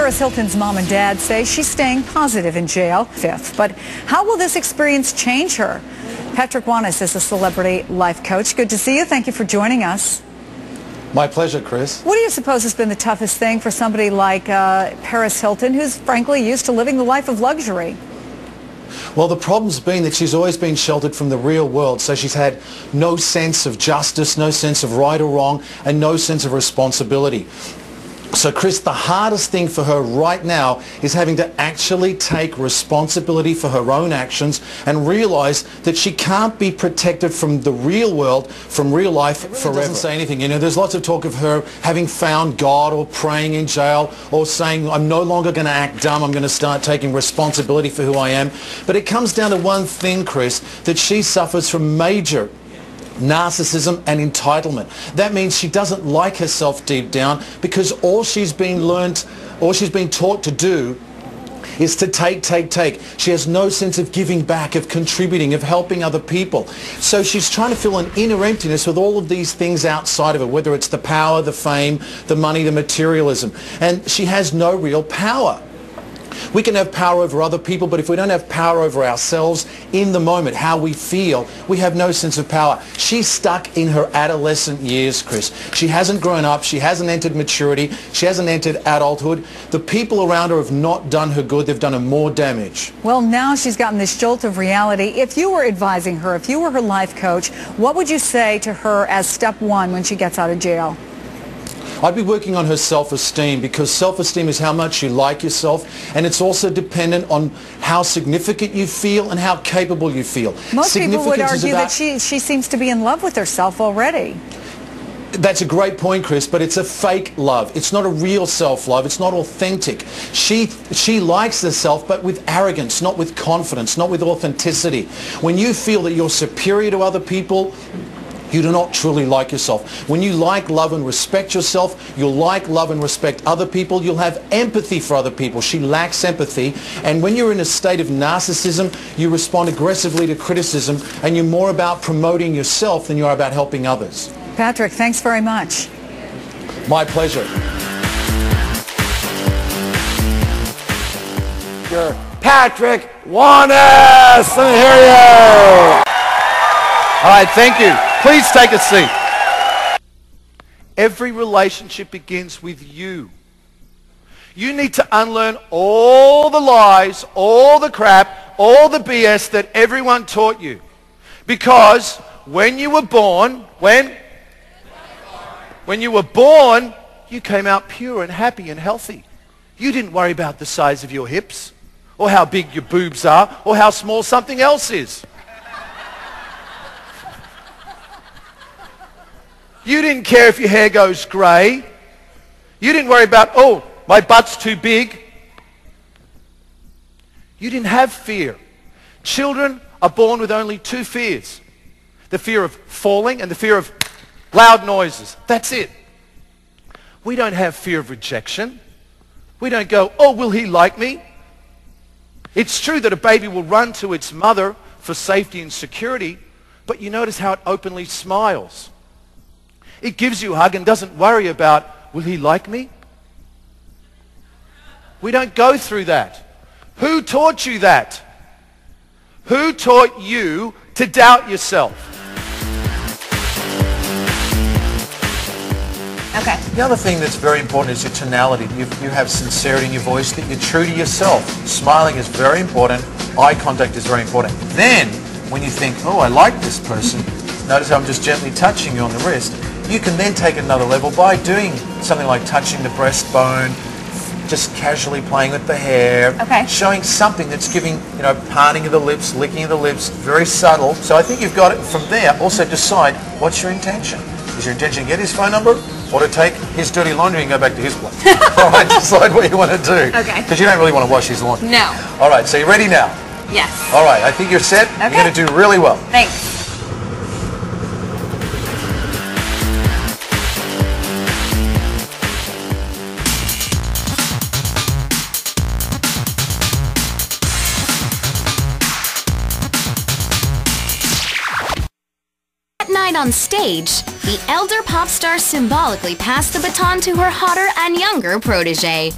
Paris Hilton's mom and dad say she's staying positive in jail. Fifth. But how will this experience change her? Patrick Wanis is a celebrity life coach. Good to see you. Thank you for joining us. My pleasure, Chris. What do you suppose has been the toughest thing for somebody like Paris Hilton, who's frankly used to living the life of luxury? Well, the problem's been that she's always been sheltered from the real world, so she's had no sense of justice, no sense of right or wrong, and no sense of responsibility. So, Chris, the hardest thing for her right now is having to actually take responsibility for her own actions and realize that she can't be protected from the real world, from real life forever. Doesn't say anything. You know, there's lots of talk of her having found God or praying in jail or saying, I'm no longer going to act dumb, I'm going to start taking responsibility for who I am. But it comes down to one thing, Chris, that she suffers from major narcissism and entitlement. That means she doesn't like herself deep down because all she's been taught to do is to take. She has no sense of giving back, of contributing, of helping other people. So she's trying to fill an inner emptiness with all of these things outside of her, whether it's the power, the fame, the money, the materialism. And she has no real power. We can have power over other people, but if we don't have power over ourselves in the moment, how we feel, we have no sense of power. She's stuck in her adolescent years, Chris. She hasn't grown up. She hasn't entered maturity. She hasn't entered adulthood. The people around her have not done her good. They've done her more damage. Well, now she's gotten this jolt of reality. If you were advising her, if you were her life coach, what would you say to her as step one when she gets out of jail? I'd be working on her self-esteem, because self-esteem is how much you like yourself, and it's also dependent on how significant you feel and how capable you feel. Most people would argue that she seems to be in love with herself already. That's a great point, Chris, but it's a fake love. It's not a real self-love. It's not authentic. She likes herself, but with arrogance, not with confidence, not with authenticity. When you feel that you're superior to other people, you do not truly like yourself. When you like, love and respect yourself, you'll like, love and respect other people. You'll have empathy for other people. She lacks empathy. And when you're in a state of narcissism, you respond aggressively to criticism, and you're more about promoting yourself than you are about helping others. Patrick, thanks very much. My pleasure. You're Patrick Wanis. Let me hear you. All right, thank you. Please take a seat. Every relationship begins with you. You need to unlearn all the lies, all the crap, all the BS that everyone taught you. Because when you were born, when you were born, you came out pure and happy and healthy. You didn't worry about the size of your hips, or how big your boobs are, or how small something else is. You didn't care if your hair goes grey. You didn't worry about, oh, my butt's too big. You didn't have fear. Children are born with only two fears. The fear of falling and the fear of loud noises. That's it. We don't have fear of rejection. We don't go, oh, will he like me? It's true that a baby will run to its mother for safety and security, but you notice how it openly smiles. It gives you a hug and doesn't worry about, will he like me? We don't go through that. Who taught you that? Who taught you to doubt yourself? Okay. The other thing that's very important is your tonality. You have sincerity in your voice, that you're true to yourself. Smiling is very important. Eye contact is very important. Then, when you think, oh, I like this person, notice how I'm just gently touching you on the wrist. You can then take another level by doing something like touching the breastbone, just casually playing with the hair, showing something that's giving, parting of the lips, licking of the lips, very subtle. So I think you've got it from there. Also decide, what's your intention? Is your intention to get his phone number, or to take his dirty laundry and go back to his place? All right, decide what you want to do. Okay. Because you don't really want to wash his laundry. No. All right, so you ready now? Yes. All right, I think you're set. Okay. You're going to do really well. Thanks. Night on stage, the elder pop star symbolically passed the baton to her hotter and younger protege.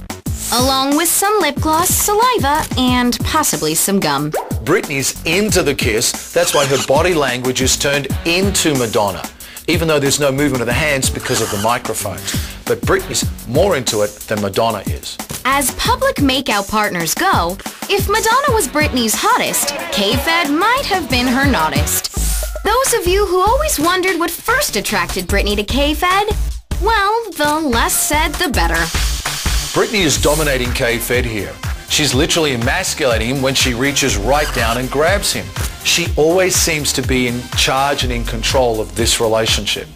along with some lip gloss, saliva, and possibly some gum. Britney's into the kiss. That's why her body language is turned into Madonna, even though there's no movement of the hands because of the microphones. But Britney's more into it than Madonna is. As public makeout partners go, if Madonna was Britney's hottest, K-Fed might have been her noddest. Those of you who always wondered what first attracted Britney to K-Fed, well, the less said, the better. Britney is dominating K-Fed here. She's literally emasculating him when she reaches right down and grabs him. She always seems to be in charge and in control of this relationship.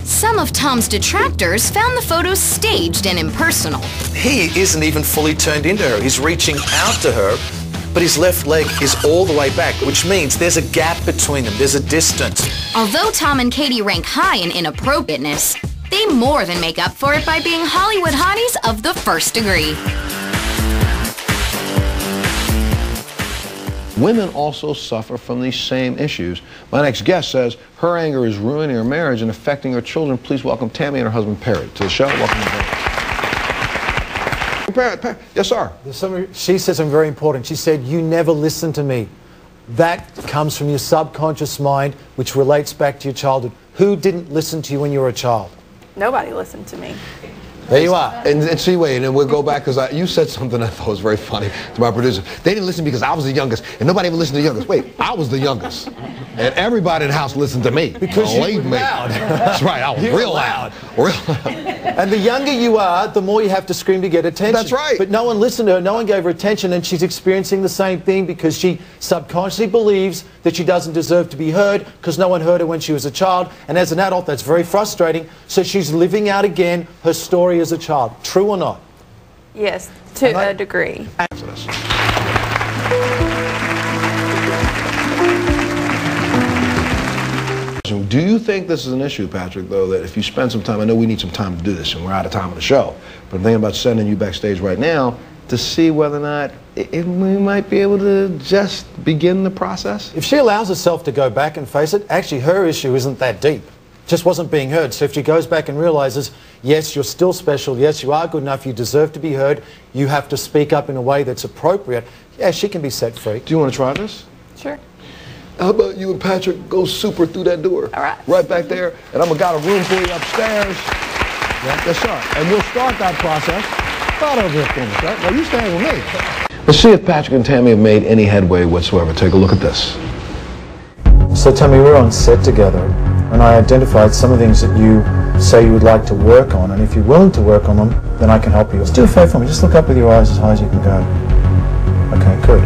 Some of Tom's detractors found the photos staged and impersonal. He isn't even fully turned into her. He's reaching out to her, but his left leg is all the way back, which means there's a gap between them. There's a distance. Although Tom and Katie rank high in inappropriateness, they more than make up for it by being Hollywood hotties of the first degree. Women also suffer from these same issues. My next guest says her anger is ruining her marriage and affecting her children. Please welcome Tammy and her husband Perry to the show. Welcome to Perry. Yes, sir. She said something very important. She said, you never listen to me. That comes from your subconscious mind, which relates back to your childhood. Who didn't listen to you when you were a child? Nobody listened to me. There you are. And see, wait, and we'll go back because you said something I thought was very funny to my producer. They didn't listen because I was the youngest, and nobody ever listened to the youngest. Wait, I was the youngest, and everybody in the house listened to me. Because you were loud. That's right, I was real loud. Real loud. And the younger you are, the more you have to scream to get attention. That's right. But no one listened to her, no one gave her attention, and she's experiencing the same thing because she subconsciously believes that she doesn't deserve to be heard because no one heard her when she was a child. And as an adult, that's very frustrating. So she's living out again her story as a child. True or not? Yes, to a degree. Do you think this is an issue, Patrick, though, that if you spend some time, I know we need some time to do this, and we're out of time on the show, but I'm thinking about sending you backstage right now to see whether or not we might be able to just begin the process? If she allows herself to go back and face it, actually her issue isn't that deep. Just wasn't being heard. So if she goes back and realizes, yes, you're still special, yes, you are good enough, you deserve to be heard, you have to speak up in a way that's appropriate, yeah, she can be set free. Do you want to try this? Sure. How about you and Patrick go super through that door? All right. Right back there, and I'm going to got a room for you upstairs. Yeah. Yes, sir. And we'll start that process right over here for me, sir. Now, you stand with me. Let's see if Patrick and Tammy have made any headway whatsoever. Take a look at this. So Tammy, we're on set together, and I identified some of the things that you say you would like to work on, and if you're willing to work on them, then I can help you. Just do a favor for me. Just look up with your eyes as high as you can go. Okay, good.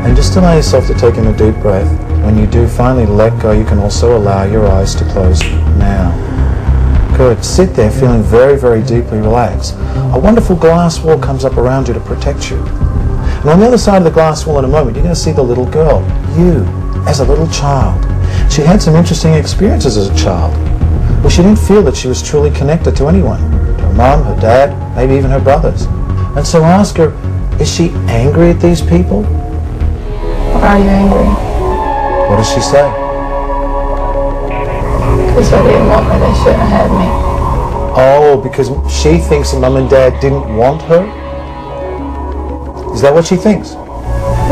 And just allow yourself to take in a deep breath. When you do finally let go, you can also allow your eyes to close now. Good. Sit there feeling very, very deeply relaxed. A wonderful glass wall comes up around you to protect you. And on the other side of the glass wall in a moment, you're going to see the little girl, you, as a little child. She had some interesting experiences as a child. Well, she didn't feel that she was truly connected to anyone. To her mum, her dad, maybe even her brothers. And so ask her, is she angry at these people? Why are you angry? What does she say? Because they didn't want me, they shouldn't have had me. Oh, because she thinks that mum and dad didn't want her? Is that what she thinks?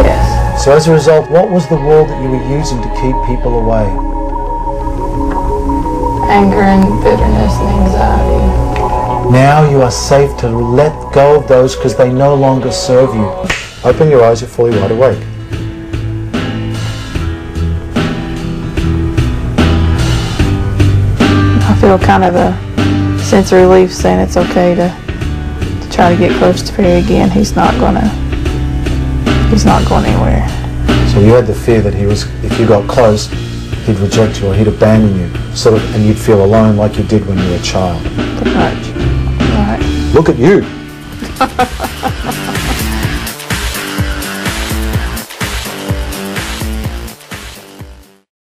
Yes. So as a result, what was the wall that you were using to keep people away? Anger and bitterness and anxiety. Now you are safe to let go of those because they no longer serve you. Open your eyes, you're fully wide awake. I feel kind of a sense of relief saying it's okay to try to get close to Perry again. He's not going anywhere. So you had the fear that he was, if you got close, he'd reject you or he'd abandon you, sort of, and you'd feel alone like you did when you were a child. Pretty much. Right. Look at you.